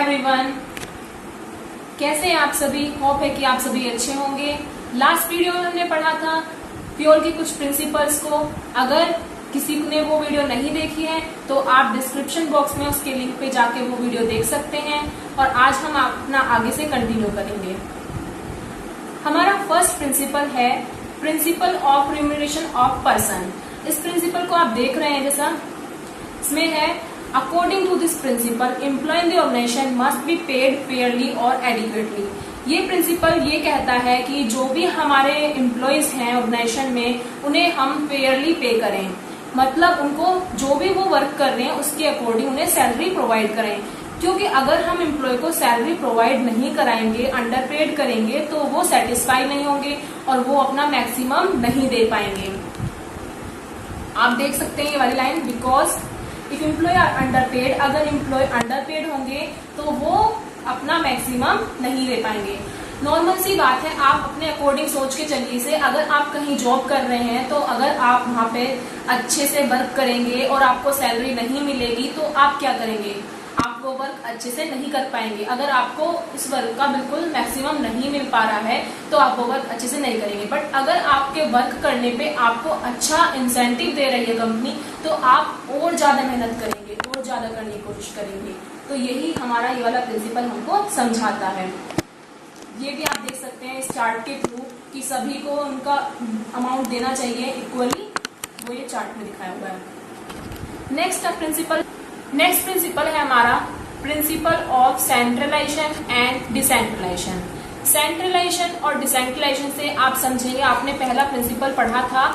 Everyone, कैसे हैं आप सभी। होप है कि आप सभी अच्छे होंगे। लास्ट वीडियो में हमने पढ़ा था प्योर के कुछ प्रिंसिपल्स को। अगर किसी ने वो वीडियो नहीं देखी है तो आप डिस्क्रिप्शन बॉक्स में उसके लिंक पे जाके वो वीडियो देख सकते हैं। और आज हम अपना आगे से कंटिन्यू करेंगे। हमारा फर्स्ट प्रिंसिपल है principle of remuneration of person. इस प्रिंसिपल को आप देख रहे हैं, जैसा इसमें है according to this principle employee in the organisation must be paid fairly और एडिक्वेटली। ये प्रिंसिपल ये कहता है कि जो भी हमारे एम्प्लॉयज हैं ऑर्गेनाइजेशन में उन्हें हम फेयरली पे करें, मतलब उनको जो भी वो वर्क कर रहे हैं उसके अकॉर्डिंग उन्हें सैलरी प्रोवाइड करें। क्योंकि अगर हम एम्प्लॉय को सैलरी प्रोवाइड नहीं कराएंगे, अंडर पेड करेंगे, तो वो सेटिस्फाई नहीं होंगे और वो अपना मैक्सिमम नहीं दे पाएंगे। आप देख सकते हैं ये वाली line, because if employee are underpaid, अगर एम्प्लॉय अंडर पेड होंगे तो वो अपना मैक्सिमम नहीं दे पाएंगे। नॉर्मल सी बात है, आप अपने अकॉर्डिंग सोच के चलिए से। अगर आप कहीं जॉब कर रहे हैं तो अगर आप वहां पे अच्छे से वर्क करेंगे और आपको सैलरी नहीं मिलेगी तो आप क्या करेंगे, आप वो वर्क अच्छे से नहीं कर पाएंगे। अगर आपको इस वर्क का बिल्कुल मैक्सिमम नहीं मिल पा रहा है तो आप वो वर्क अच्छे से नहीं करेंगे। बट अगर आपके वर्क करने पे आपको अच्छा इंसेंटिव दे रही है कंपनी तो आप और ज्यादा मेहनत करेंगे और ज्यादा करने की कोशिश करेंगे। तो यही हमारा ये वाला प्रिंसिपल हमको समझाता है। ये भी आप देख सकते हैं इस चार्ट के थ्रू कि सभी को उनका अमाउंट देना चाहिए इक्वली, वो ये चार्ट में दिखाया हुआ है। नेक्स्ट प्रिंसिपल है हमारा principle of centralisation and decentralisation. Centralisation और डिसेंट्रलाइजेशन से आप समझेंगे, आपने पहला प्रिंसिपल पढ़ा था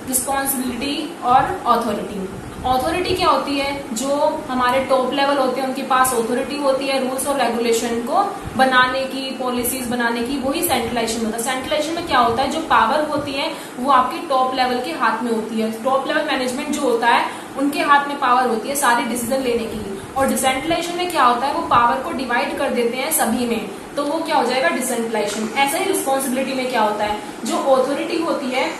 रिस्पॉन्सिबिलिटी और ऑथोरिटी। ऑथोरिटी क्या होती है, जो हमारे टॉप लेवल होते हैं उनके पास ऑथोरिटी होती है रूल्स और रेगुलेशन को बनाने की, पॉलिसीज बनाने की, वही सेंट्रलाइजेशन होता है। सेंट्रलाइजेशन में क्या होता है, जो पावर होती है वो आपकी टॉप लेवल के हाथ में होती है। टॉप लेवल मैनेजमेंट जो होता है उनके हाथ में पावर होती है सारी डिसीजन लेने की। और डिसेंट्रलाइजेशन में क्या होता है, वो पावर को डिवाइड कर देते हैं सभी में, तो वो क्या हो जाएगा डिसेंट्रलाइजेशन। ऐसा ही रिस्पॉन्सिबिलिटी में क्या होता है, जो ऑथोरिटी होती है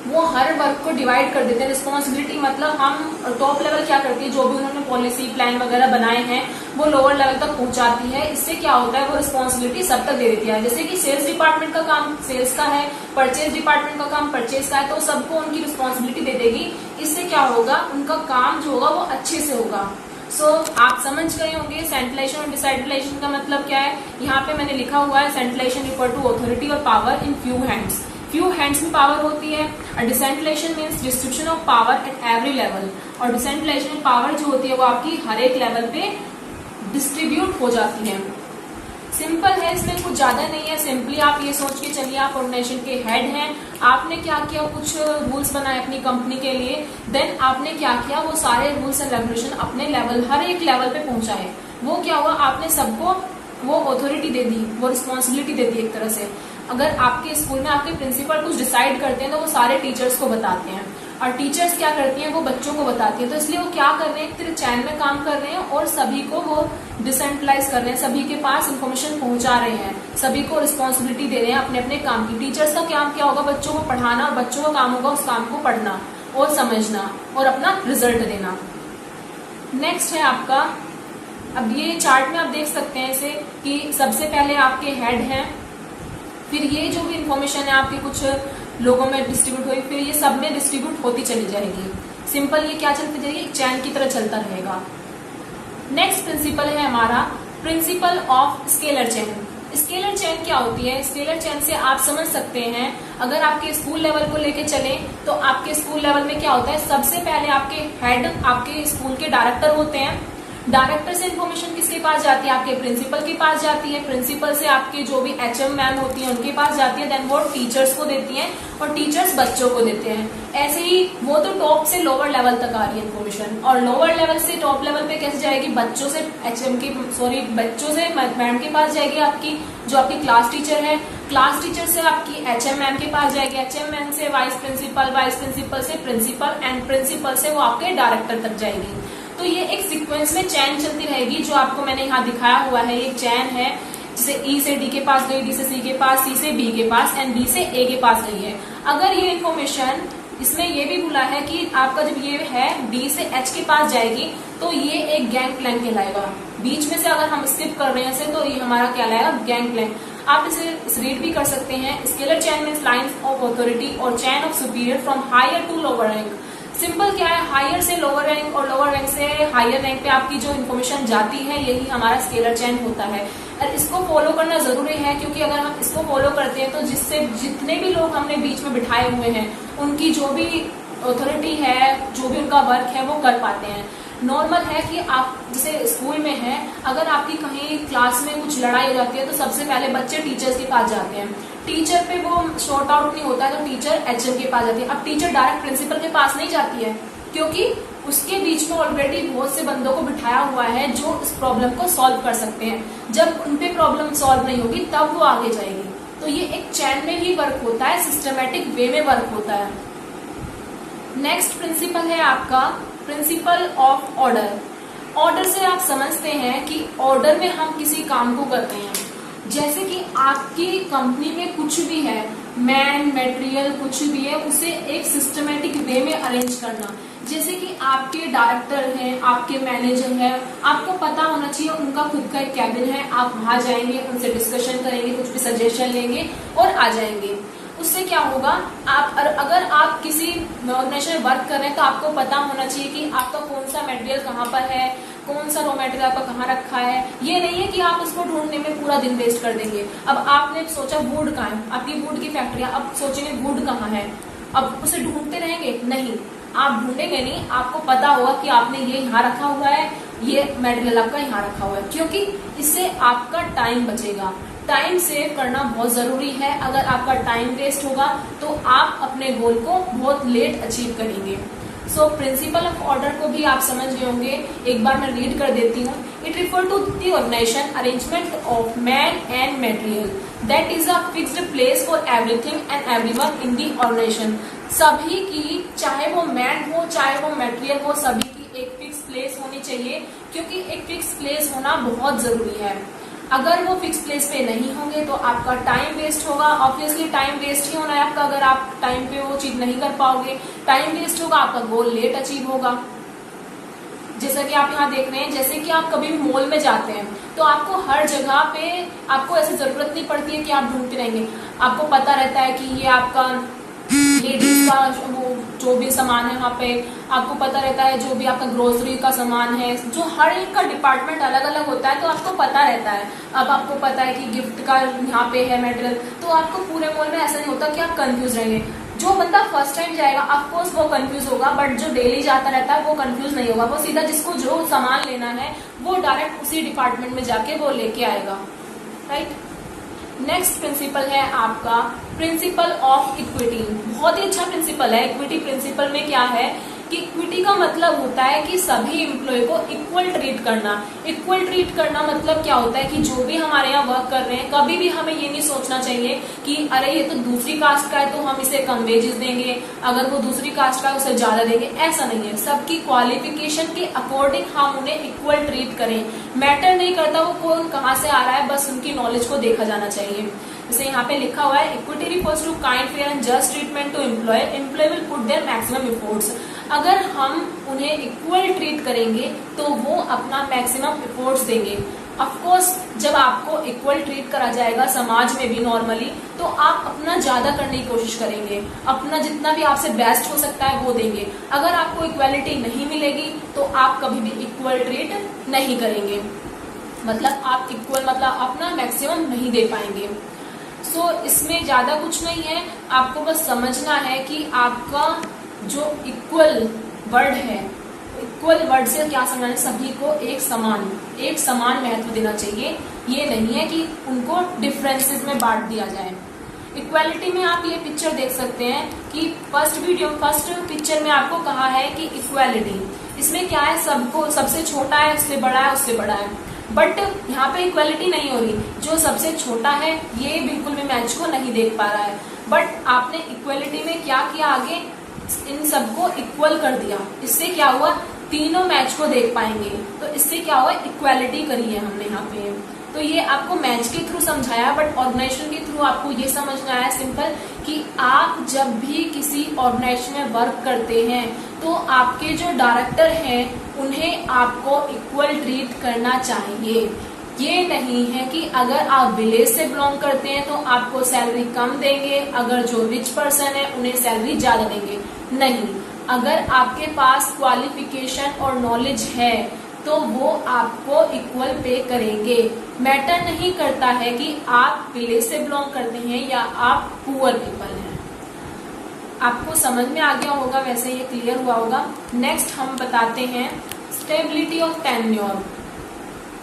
वो हर वर्क को डिवाइड कर देते हैं। रिस्पॉन्सिबिलिटी मतलब हम टॉप लेवल क्या करती है, जो भी उन्होंने पॉलिसी प्लान वगैरह बनाए हैं वो लोअर लेवल तक पहुंचाती है। इससे क्या होता है, वो रिस्पॉन्सिबिलिटी सब तक दे देती है। जैसे कि सेल्स डिपार्टमेंट का काम सेल्स का है, परचेज डिपार्टमेंट का काम परचेज का है, तो सबको उनकी रिस्पॉन्सिबिलिटी दे देगी। इससे क्या होगा, उनका काम जो होगा वो अच्छे से होगा। आप समझ गए होंगे सेंट्रलाइजेशन और डिसेंट्रलाइजेशन का मतलब क्या है। यहाँ पे मैंने लिखा हुआ है सेंट्रलाइजेशन इक्वल टू ऑथोरिटी और power in few hands. Few hands में पावर होती है। और decentralisation means distribution of power at every level. और डिसेंट्रलाइजेशन में पावर जो होती है वो आपकी हर एक लेवल पे डिस्ट्रीब्यूट हो जाती है। सिंपल है, इसमें कुछ ज्यादा नहीं है। सिंपली आप ये सोच के चलिए, आप ऑर्गेनाइजेशन के हेड हैं, आपने क्या किया, कुछ रूल्स बनाए अपनी कंपनी के लिए। देन आपने क्या किया, वो सारे रूल्स एंड रेगुलेशन अपने लेवल हर एक लेवल पे पहुंचाए। वो क्या हुआ, आपने सबको वो ऑथोरिटी दे दी, वो रिस्पॉन्सिबिलिटी दे दी एक तरह से। अगर आपके स्कूल में आपके प्रिंसिपल कुछ डिसाइड करते हैं तो वो सारे टीचर्स को बताते हैं, और टीचर्स क्या करती हैं, वो बच्चों को बताती है। तो इसलिए वो क्या कर रहे हैं, तेरे चैन में काम कर रहे हैं और सभी को वो डिसेंट्रलाइज कर रहे हैं, सभी के पास इन्फॉर्मेशन पहुंचा रहे हैं, सभी को रिस्पॉन्सिबिलिटी दे रहे हैं अपने अपने काम की। टीचर्स का काम क्या होगा, बच्चों को पढ़ाना, और बच्चों का काम होगा उस काम को पढ़ना और समझना और अपना रिजल्ट देना। नेक्स्ट है आपका, अब ये चार्ट में आप देख सकते हैं इसे कि सबसे पहले आपके हेड हैं, फिर ये जो भी इंफॉर्मेशन है आपके कुछ लोगों में डिस्ट्रीब्यूट हुई, फिर ये सब में डिस्ट्रीब्यूट होती चली जाएगी। सिंपल ये क्या चलती जाएगी, एक चैन की तरह चलता रहेगा। नेक्स्ट प्रिंसिपल है हमारा principle of scalar chain. Scalar chain क्या होती है, स्केलर चेन से आप समझ सकते हैं, अगर आपके स्कूल लेवल को लेके चले तो आपके स्कूल लेवल में क्या होता है, सबसे पहले आपके हेड आपके स्कूल के डायरेक्टर होते हैं। डायरेक्टर से इन्फॉर्मेशन किसके पास जाती है, आपके प्रिंसिपल के पास जाती है। प्रिंसिपल से आपके जो भी एचएम मैम होती है उनके पास जाती है। देन वो टीचर्स को देती हैं और टीचर्स बच्चों को देते हैं। ऐसे ही वो तो टॉप से लोअर लेवल तक आ रही है इन्फॉर्मेशन, और लोअर लेवल से टॉप लेवल पे कैसे जाएगी, बच्चों से बच्चों से मैम के पास जाएगी, आपकी जो आपकी क्लास टीचर है। क्लास टीचर से आपकी एचएम मैम के पास जाएगी, एचएम मैम से वाइस प्रिंसिपल से प्रिंसिपल, एंड प्रिंसिपल से वो आपके डायरेक्टर तक जाएगी। तो ये एक सीक्वेंस में चैन चलती रहेगी, जो आपको मैंने यहाँ दिखाया हुआ है। ये चैन है, जैसे ई से डी के पास गई, डी से सी के पास, सी से बी के पास, एंड बी से ए के पास गई है। अगर ये इन्फॉर्मेशन, इसमें ये भी बोला है कि आपका जब ये है डी से एच के पास जाएगी तो ये एक गैंग प्लान कहलाएगा। बीच में से अगर हम स्किप कर रहे हैं तो ये हमारा क्या लाएगा, गैंगप्लैंक। आप इसे रीड भी कर सकते हैं। Scalar chain means lines of authority और chain of superior from higher to lower rank. Simple क्या है, हायर से लोअर रैंक और लोअर रैंक से हायर रैंक पे आपकी जो इन्फॉर्मेशन जाती है यही हमारा स्केलर चेन होता है। और इसको फॉलो करना जरूरी है, क्योंकि अगर हम इसको फॉलो करते हैं तो जिससे जितने भी लोग हमने बीच में बिठाए हुए हैं उनकी जो भी अथॉरिटी है, जो भी उनका वर्क है वो कर पाते हैं। नॉर्मल है कि आप जैसे स्कूल में है, अगर आपकी कहीं क्लास में कुछ लड़ाई हो जाती है तो सबसे पहले बच्चे टीचर्स के पास जाते हैं। टीचर पे वो सॉर्ट आउट नहीं होता है तो टीचर एचएम के पास जाती है। अब टीचर डायरेक्ट प्रिंसिपल के पास नहीं जाती है, क्योंकि उसके बीच में ऑलरेडी बहुत से बंदों को बिठाया हुआ है जो इस प्रॉब्लम को सॉल्व कर सकते हैं। जब उन पे प्रॉब्लम सॉल्व नहीं होगी तब वो आगे जाएगी। तो ये एक चैन में ही वर्क होता है, सिस्टमेटिक वे में वर्क होता है। नेक्स्ट प्रिंसिपल है आपका प्रिंसिपल ऑफ ऑर्डर। ऑर्डर से आप समझते हैं कि ऑर्डर में हम किसी काम को करते हैं। जैसे कि आपकी कंपनी में कुछ भी है, मैन मटेरियल कुछ भी है, उसे एक सिस्टमेटिक वे में अरेंज करना। जैसे कि आपके डायरेक्टर हैं, आपके मैनेजर हैं, आपको पता होना चाहिए उनका खुद का एक कैबिन है। आप वहां जाएंगे, उनसे डिस्कशन करेंगे, कुछ भी सजेशन लेंगे और आ जाएंगे। उससे क्या होगा, आप अगर आप किसी ऑर्गेनाइजेशन में वर्क कर रहे हैं तो आपको पता होना चाहिए कि आपका कौन सा मटेरियल कहाँ पर है, कौन सा रॉ मटेरियल आपका कहाँ रखा है। ये नहीं है कि आप उसको ढूंढने में पूरा दिन वेस्ट कर देंगे। अब आपने सोचा वुड कहाँ है, आपकी वुड की फैक्ट्री, अब सोचेंगे वुड कहाँ है, अब उसे ढूंढते रहेंगे? नहीं, आप ढूंढेंगे नहीं। आपको पता होगा कि आपने ये यहाँ रखा हुआ है, ये मटेरियल आपका यहाँ रखा हुआ है, क्योंकि इससे आपका टाइम बचेगा। टाइम सेव करना बहुत जरूरी है। अगर आपका टाइम वेस्ट होगा तो आप अपने गोल को बहुत लेट अचीव करेंगे। सो प्रिंसिपल ऑफ ऑर्डर को भी आप समझ गए होंगे। एक बार मैं रीड कर देती हूँ। It refer to the organisation arrangement of man and material that is a fixed place for everything and everyone in the organisation. सभी की, चाहे वो मैन हो चाहे वो मटेरियल हो, सभी की एक फिक्स प्लेस होनी चाहिए, क्योंकि एक फिक्स प्लेस होना बहुत जरूरी है। अगर वो फिक्स प्लेस पे नहीं होंगे तो आपका टाइम वेस्ट होगा। ऑब्वियसली टाइम वेस्ट ही होना है आपका, अगर आप टाइम पे वो चीज नहीं कर पाओगे, टाइम वेस्ट होगा, आपका गोल लेट अचीव होगा। जैसा कि आप यहाँ देख रहे हैं, जैसे कि आप कभी मॉल में जाते हैं तो आपको हर जगह पे आपको ऐसी जरूरत नहीं पड़ती है कि आप ढूंढते रहेंगे। आपको पता रहता है कि ये आपका लेडीज का वो जो भी सामान है, वहाँ पे आपको पता रहता है जो भी आपका ग्रोसरी का सामान है, जो हर एक का डिपार्टमेंट अलग अलग होता है तो आपको पता रहता है। अब आपको पता है कि गिफ्ट का यहाँ पे है मटेरियल, तो आपको पूरे मॉल में ऐसा नहीं होता कि आप कंफ्यूज रहेंगे। जो बंदा फर्स्ट टाइम जाएगा ऑफकोर्स वो कंफ्यूज होगा, बट जो डेली जाता रहता है वो कंफ्यूज नहीं होगा। वो सीधा जिसको जो सामान लेना है वो डायरेक्ट उसी डिपार्टमेंट में जाके वो लेके आएगा, राइट। नेक्स्ट प्रिंसिपल है आपका प्रिंसिपल ऑफ इक्विटी। बहुत ही अच्छा प्रिंसिपल है। इक्विटी प्रिंसिपल में क्या है कि इक्विटी का मतलब होता है कि सभी एम्प्लॉय को इक्वल ट्रीट करना। इक्वल ट्रीट करना मतलब क्या होता है कि जो भी हमारे यहाँ वर्क कर रहे हैं, कभी भी हमें ये नहीं सोचना चाहिए कि अरे ये तो दूसरी कास्ट का है तो हम इसे कम वेजेस देंगे, अगर वो दूसरी कास्ट का है उसे ज्यादा देंगे। ऐसा नहीं है, सबकी क्वालिफिकेशन के अकॉर्डिंग हम उन्हें इक्वल ट्रीट करें। मैटर नहीं करता वो कौन कहाँ से आ रहा है, बस उनकी नॉलेज को देखा जाना चाहिए। जैसे यहाँ पे लिखा हुआ है, equity refers to kind fair and just treatment to employee will put their maximum efforts. अगर हम उन्हें इक्वल ट्रीट करेंगे तो वो अपना मैक्सिमम एफर्ट्स देंगे। ऑफकोर्स जब आपको इक्वल ट्रीट करा जाएगा समाज में भी नॉर्मली, तो आप अपना ज्यादा करने की कोशिश करेंगे, अपना जितना भी आपसे बेस्ट हो सकता है वो देंगे। अगर आपको इक्वालिटी नहीं मिलेगी तो आप कभी भी इक्वल ट्रीट नहीं करेंगे, मतलब आप इक्वल मतलब अपना मैक्सिमम नहीं दे पाएंगे। सो इसमें ज्यादा कुछ नहीं है, आपको बस समझना है कि आपका जो इक्वल वर्ड है, इक्वल वर्ड से क्या समझना है, सभी को एक समान महत्व देना चाहिए। ये नहीं है कि उनको डिफरेंसेस में बांट दिया जाए। इक्वालिटी में आप ये पिक्चर देख सकते हैं कि फर्स्ट पिक्चर में आपको कहा है कि इक्वालिटी, इसमें क्या है, सबको सबसे छोटा है उससे बड़ा है उससे बड़ा है, बट यहाँ पे इक्वालिटी नहीं हो रही। जो सबसे छोटा है ये बिल्कुल भी मैच को नहीं देख पा रहा है, बट आपने इक्वालिटी में क्या किया, आगे इन सबको इक्वल कर दिया। इससे क्या हुआ, तीनों मैच को देख पाएंगे। तो इससे क्या हुआ, इक्वालिटी करी है हमने यहाँ पे। तो ये आपको मैच के थ्रू समझाया, बट ऑर्गेनाइजेशन के थ्रू आपको ये समझना है सिंपल कि आप जब भी किसी ऑर्गेनाइजेशन में वर्क करते हैं तो आपके जो डायरेक्टर हैं उन्हें आपको इक्वल ट्रीट करना चाहिए। ये नहीं है कि अगर आप विलेज से बिलोंग करते हैं तो आपको सैलरी कम देंगे, अगर जो रिच पर्सन है उन्हें सैलरी ज्यादा देंगे। नहीं, अगर आपके पास क्वालिफिकेशन और नॉलेज है तो वो आपको इक्वल पे करेंगे। मैटर नहीं करता है कि आप विलेज से बिलोंग करते हैं या आप पुअर पीपल हैं। आपको समझ में आ गया होगा, वैसे ये क्लियर हुआ होगा। नेक्स्ट हम बताते हैं स्टेबिलिटी ऑफ टेन्योर।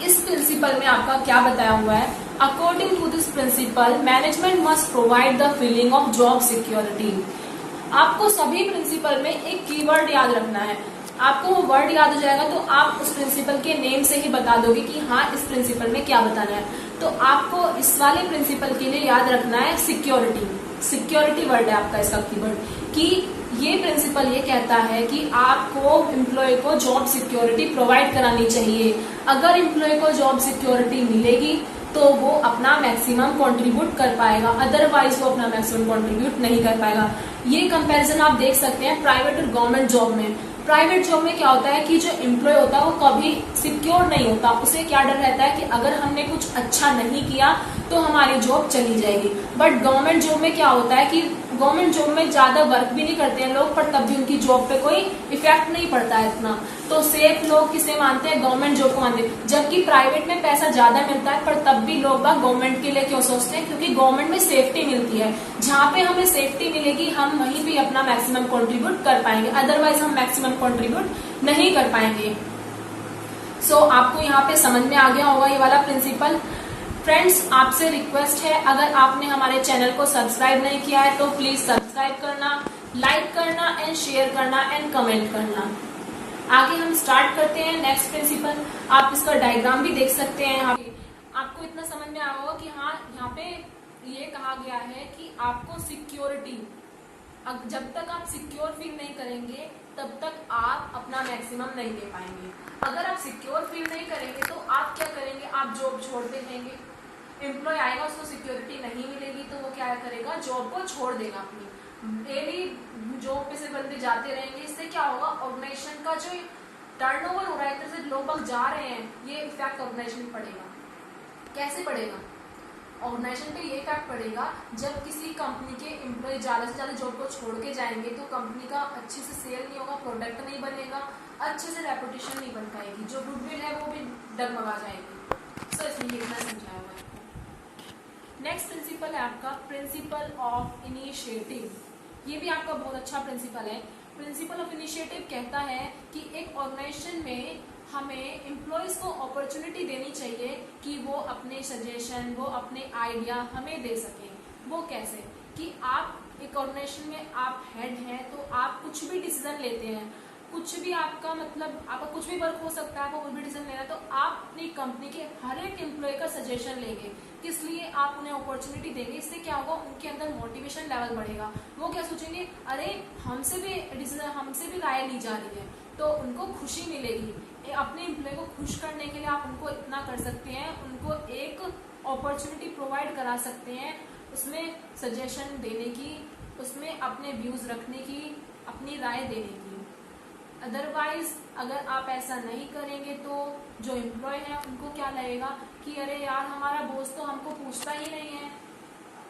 इस प्रिंसिपल में आपका क्या बताया हुआ है? According to this principle management must provide the feeling of job security. आपको सभी प्रिंसिपल में एक कीवर्ड याद रखना है। आपको वो वर्ड याद हो जाएगा तो आप उस प्रिंसिपल के नेम से ही बता दोगे कि हाँ इस प्रिंसिपल में क्या बताना है। तो आपको इस वाले प्रिंसिपल के लिए याद रखना है सिक्योरिटी। सिक्योरिटी वर्ड है आपका इसका कीवर्ड, कि ये प्रिंसिपल ये कहता है कि आपको एम्प्लॉय को जॉब सिक्योरिटी प्रोवाइड करानी चाहिए। अगर एम्प्लॉय को जॉब सिक्योरिटी मिलेगी तो वो अपना मैक्सिमम कंट्रीब्यूट कर पाएगा, अदरवाइज वो अपना मैक्सिमम कंट्रीब्यूट नहीं कर पाएगा। ये कंपैरिजन आप देख सकते हैं प्राइवेट और गवर्नमेंट जॉब में। प्राइवेट जॉब में क्या होता है कि जो एम्प्लॉय होता है वो कभी सिक्योर नहीं होता, उसे क्या डर रहता है कि अगर हमने कुछ अच्छा नहीं किया तो हमारी जॉब चली जाएगी। बट गवर्नमेंट जॉब में क्या होता है कि गवर्नमेंट जॉब में ज्यादा वर्क भी नहीं करते हैं लोग, पर तब भी उनकी जॉब पे कोई इफेक्ट नहीं पड़ता है इतना। तो सेफ लोग किसे मानते हैं? गवर्नमेंट जॉब को मानते हैं। जबकि प्राइवेट में पैसा ज्यादा मिलता है पर तब भी लोग गवर्नमेंट के लिए क्यों सोचते हैं? क्योंकि गवर्नमेंट में सेफ्टी मिलती है। जहाँ पे हमें सेफ्टी मिलेगी हम वहीं भी अपना मैक्सिमम कंट्रीब्यूट कर पाएंगे, अदरवाइज हम मैक्सिमम कंट्रीब्यूट नहीं कर पाएंगे। सो आपको यहाँ पे समझ में आ गया होगा ये वाला प्रिंसिपल। फ्रेंड्स, आपसे रिक्वेस्ट है, अगर आपने हमारे चैनल को सब्सक्राइब नहीं किया है तो प्लीज सब्सक्राइब करना, लाइक करना एंड शेयर करना एंड कमेंट करना। आगे हम स्टार्ट करते हैं नेक्स्ट प्रिंसिपल। आप इसका डायग्राम भी देख सकते हैं। यहाँ पे आपको इतना समझ में आया होगा कि हाँ यहाँ पे ये कहा गया है कि आपको सिक्योरिटी, जब तक आप सिक्योर फील नहीं करेंगे तब तक आप अपना मैक्सिमम नहीं दे पाएंगे। अगर आप सिक्योर फील नहीं करेंगे तो आप क्या करेंगे? आप जॉब छोड़ देंगे। एम्प्लॉय आएगा उसको सिक्योरिटी नहीं मिलेगी तो वो क्या करेगा? जॉब को छोड़ देगा अपनी। डेली जॉब पे से बंदे जाते रहेंगे, इससे क्या होगा? ऑर्गेनाइजेशन का जो टर्नओवर हो रहा है, इधर से लोग जा रहे हैं, ये इफेक्ट ऑर्गेनाइजेशन में पड़ेगा। कैसे पड़ेगा? ऑर्गेनाइजेशन पे ये इफेक्ट पड़ेगा जब किसी कंपनी के एम्प्लॉय ज्यादा से ज्यादा जॉब को छोड़ के जाएंगे तो कंपनी का अच्छे से सेल नहीं होगा, प्रोडक्ट नहीं बनेगा, अच्छे से रेपुटेशन नहीं बन पाएगी, जो गुडविल है वो भी डगमगा जाएगी। सो इसलिए इतना समझाया हुआ है। नेक्स्ट प्रिंसिपल है आपका प्रिंसिपल ऑफ इनिशिएटिव। ये भी आपका बहुत अच्छा प्रिंसिपल है। प्रिंसिपल ऑफ इनिशिएटिव कहता है कि एक ऑर्गेनाइजेशन में हमें एम्प्लॉयज को अपॉर्चुनिटी देनी चाहिए कि वो अपने सजेशन, वो अपने आइडिया हमें दे सकें। वो कैसे? कि आप एक ऑर्गेनाइजेशन में आप हेड हैं तो आप कुछ भी डिसीजन लेते हैं, कुछ भी आपका मतलब आपका कुछ भी वर्क हो सकता है, आपको कोई भी डिसीजन लेना है तो आप अपनी कंपनी के हर एक एम्प्लॉय का सजेशन लेंगे। किस लिए? आप उन्हें अपॉर्चुनिटी देंगे। इससे क्या होगा? उनके अंदर मोटिवेशन लेवल बढ़ेगा। वो क्या सोचेंगे? अरे हमसे भी राय ली जा रही है, तो उनको खुशी मिलेगी। अपने एम्प्लॉय को खुश करने के लिए आप उनको इतना कर सकते हैं, उनको एक अपॉर्चुनिटी प्रोवाइड करा सकते हैं, उसमें सजेशन देने की, उसमें अपने व्यूज रखने की, अपनी राय देने की। अदरवाइज अगर आप ऐसा नहीं करेंगे तो जो एम्प्लॉय है उनको क्या लगेगा कि अरे यार हमारा बॉस तो हमको पूछता ही नहीं है।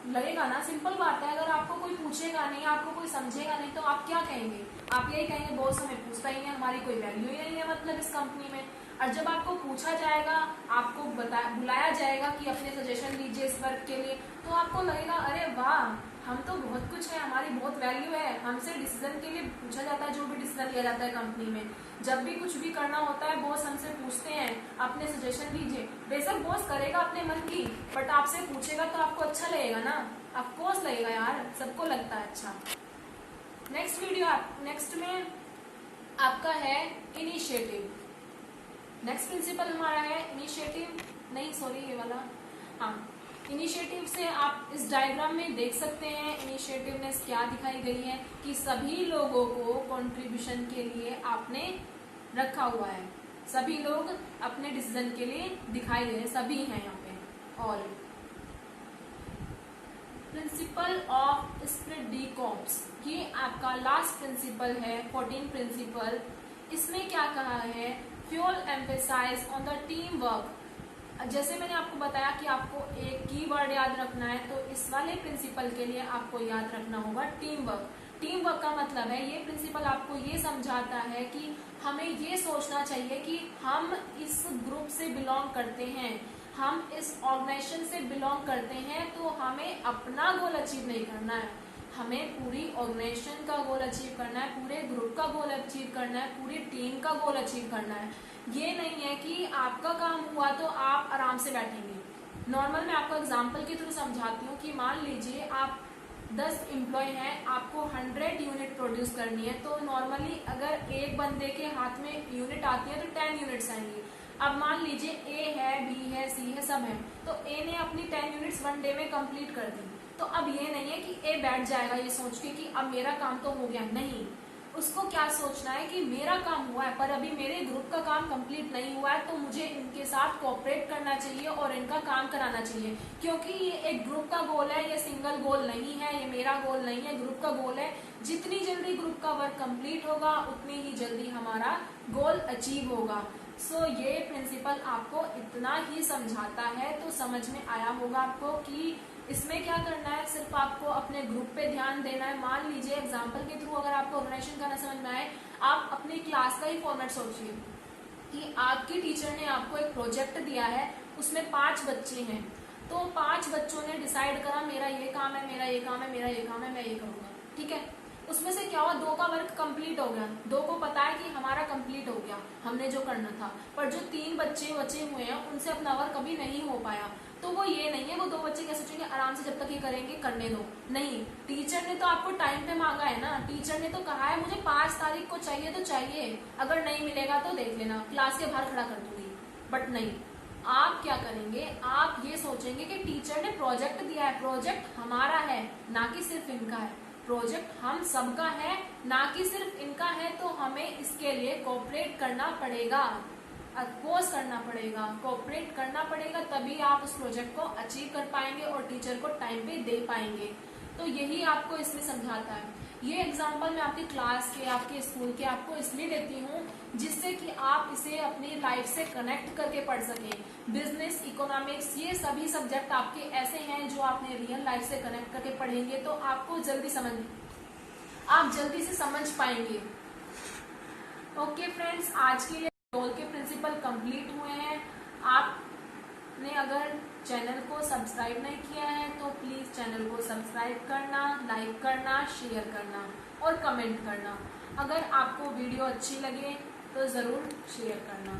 लगेगा ना, सिंपल बात है। अगर आपको कोई पूछेगा नहीं, आपको कोई समझेगा नहीं तो आप क्या कहेंगे? आप यही कहेंगे बॉस हमें पूछता ही नहीं, हमारी कोई वैल्यू ही नहीं है मतलब इस कंपनी में। और जब आपको पूछा जाएगा, आपको बुलाया जाएगा कि अपने सजेशन दीजिए इस वर्क के लिए, तो आपको लगेगा अरे वाह हम तो बहुत कुछ है, हमारी बहुत वैल्यू है। हमसे डिसीजन के लिए पूछा जाता है, जो भी डिसीजन लिया जाता है कंपनी में, जब भी कुछ भी करना होता है बॉस हमसे पूछते हैं अपने सजेशन दीजिए। बेशक बॉस करेगा अपने मन की, बट आपसे पूछेगा तो आपको अच्छा लगेगा ना, ऑफकोर्स लगेगा यार, सबको लगता है अच्छा। नेक्स्ट में आपका है इनिशिएटिव। नेक्स्ट प्रिंसिपल हमारा है ये वाला, हाँ। इनिशिएटिव से आप इस डायग्राम में देख सकते हैं इनिशिएटिवनेस क्या दिखाई गई है कि सभी लोगों को कंट्रीब्यूशन के लिए आपने रखा हुआ है। सभी लोग अपने डिसीजन के लिए दिखाई दे रहे हैं, सभी हैं यहाँ पे all. Principle of split D corps, ये आपका लास्ट प्रिंसिपल है, 14 प्रिंसिपल। इसमें क्या कहा है, fuel emphasise on the team work. जैसे मैंने आपको बताया कि आपको एक कीवर्ड याद रखना है, तो इस वाले प्रिंसिपल के लिए आपको याद रखना होगा टीम वर्क। टीम वर्क का मतलब है, ये प्रिंसिपल आपको ये समझाता है कि हमें ये सोचना चाहिए कि हम इस ग्रुप से बिलोंग करते हैं, हम इस ऑर्गेनाइजेशन से बिलोंग करते हैं, तो हमें अपना गोल अचीव नहीं करना है, हमें पूरी ऑर्गेनाइजेशन का गोल अचीव करना है, पूरे ग्रुप का गोल अचीव करना है, पूरी टीम का गोल अचीव करना है। ये नहीं है कि आपका काम हुआ तो आप आराम से बैठेंगे। नॉर्मल मैं आपको एग्जांपल के थ्रू समझाती हूँ कि मान लीजिए आप 10 एम्प्लॉय हैं, आपको 100 यूनिट प्रोड्यूस करनी है, तो नॉर्मली अगर एक बंदे के हाथ में यूनिट आती है तो 10 यूनिट्स आएंगी। अब मान लीजिए ए है, बी है, सी है, सब है, तो ए ने अपनी 10 यूनिट्स 1 डे में कंप्लीट कर दी। तो अब ये नहीं है कि ए बैठ जाएगा ये सोच के कि अब मेरा काम तो हो गया, नहीं, उसको क्या सोचना है कि मेरा काम हुआ है पर अभी मेरे ग्रुप का काम कंप्लीट नहीं हुआ है, तो मुझे इनके साथ कोऑपरेट करना चाहिए और इनका काम कराना चाहिए, क्योंकि ये एक ग्रुप का गोल है, ये सिंगल गोल नहीं है, ये मेरा गोल नहीं है, ग्रुप का गोल है। जितनी जल्दी ग्रुप का वर्क कंप्लीट होगा उतनी ही जल्दी हमारा गोल अचीव होगा। सो ये प्रिंसिपल आपको इतना ही समझाता है, तो समझ में आया होगा आपको कि इसमें क्या करना है, सिर्फ आपको अपने ग्रुप पे ध्यान देना है। मान लीजिए एग्जांपल के थ्रू अगर आपको ऑर्गेनाइजेशन करना समझ में आए, आप अपनी क्लास का ही फॉर्मेट सोचिए कि आपकी टीचर ने आपको एक प्रोजेक्ट दिया है, उसमें 5 बच्चे हैं, तो 5 बच्चों ने डिसाइड करा मेरा ये काम है, मेरा ये काम है, मेरा ये काम है, मैं ये करूंगा, ठीक है। उसमें से क्या हुआ, 2 का वर्क कंप्लीट हो गया, 2 को पता है कि हमारा कंप्लीट हो गया, हमने जो करना था, पर जो 3 बच्चे बचे हुए हैं उनसे अपना वर्क कभी नहीं हो पाया। तो वो ये नहीं है, वो 2 बच्चे क्या सोचेंगे आराम से जब तक ये करेंगे करने दो, नहीं, टीचर ने तो आपको टाइम पे मांगा है ना, टीचर ने तो कहा है मुझे 5 तारीख को चाहिए तो चाहिए, अगर नहीं मिलेगा तो देख लेना, क्लास के बाहर खड़ा कर दूंगी। बट नहीं, आप क्या करेंगे, आप ये सोचेंगे कि टीचर ने प्रोजेक्ट दिया है, प्रोजेक्ट हमारा है ना कि सिर्फ इनका है, प्रोजेक्ट हम सबका है ना कि सिर्फ इनका है, तो हमें इसके लिए कोऑपरेट करना पड़ेगा, अपोज करना पड़ेगा, कोऑपरेट करना पड़ेगा, तभी आप उस प्रोजेक्ट को अचीव कर पाएंगे और टीचर को टाइम पे दे पाएंगे। तो यही आपको इसमें समझाता है। ये एग्जांपल मैं आपकी क्लास के, आपके स्कूल के आपको इसलिए देती हूँ जिससे कि आप इसे अपनी लाइफ से कनेक्ट करके पढ़ सकें। बिजनेस, इकोनॉमिक्स, ये सभी सब्जेक्ट आपके ऐसे हैं जो आपने रियल लाइफ से कनेक्ट करके पढ़ेंगे तो आपको आप जल्दी से समझ पाएंगे। ओके फ्रेंड्स, आज के लिए रोल के प्रिंसिपल कंप्लीट हुए हैं। आपने अगर चैनल को सब्सक्राइब नहीं किया है तो प्लीज चैनल को सब्सक्राइब करना, लाइक करना, शेयर करना और कमेंट करना। अगर आपको वीडियो अच्छी लगे तो जरूर शेयर करना।